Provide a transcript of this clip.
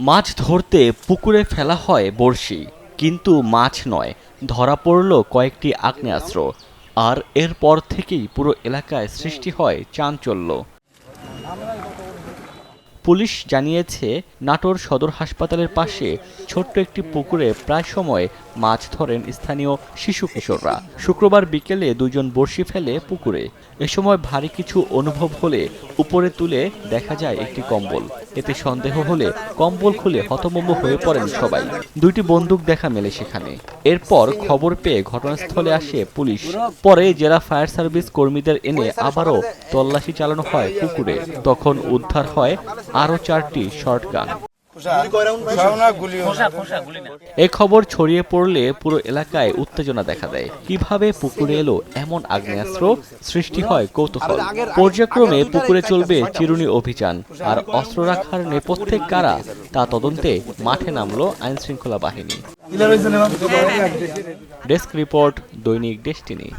মাছ ধরতে পুকুরে ফেলা হয় বড়শি, কিন্তু মাছ নয়, ধরা পড়ল কয়েকটি আগ্নেয়াস্ত্র। আর এরপর থেকেই পুরো এলাকায় সৃষ্টি হয় চাঞ্চল্য। পুলিশ জানিয়েছে, নাটোর সদর হাসপাতালের পাশে ছোট্ট একটি পুকুরে প্রায় সময় মাছ ধরেন স্থানীয় শিশু কিশোররা। শুক্রবার বিকেলে দুজন বড়শি ফেলে পুকুরে। এ সময় ভারী কিছু অনুভব হলে উপরে তুলে দেখা যায় একটি কম্বল। এতে সন্দেহ হলে কম্বল খুলে হতভম্ব হয়ে পড়েন সবাই। দুইটি বন্দুক দেখা মেলে সেখানে। এরপর খবর পেয়ে ঘটনাস্থলে আসে পুলিশ। পরে জেলা ফায়ার সার্ভিস কর্মীদের এনে আবারও তল্লাশি চালানো হয় পুকুরে। তখন উদ্ধার হয় আরও 4টি শর্টগান। এ খবর ছড়িয়ে পড়লে পুরো এলাকায় উত্তেজনা দেখা দেয়। কিভাবে পুকুরে এলো এমন আগ্নেয়াস্ত্র? সৃষ্টি হয় কৌতূহল। পর্যায়ক্রমে পুকুরে চলবে চিরুনি অভিযান। আর অস্ত্র রাখার নেপথ্যে কারা, তা তদন্তে মাঠে নামলো আইনশৃঙ্খলা বাহিনী। ডেস্ক রিপোর্ট, দৈনিক ডেস্টিনি।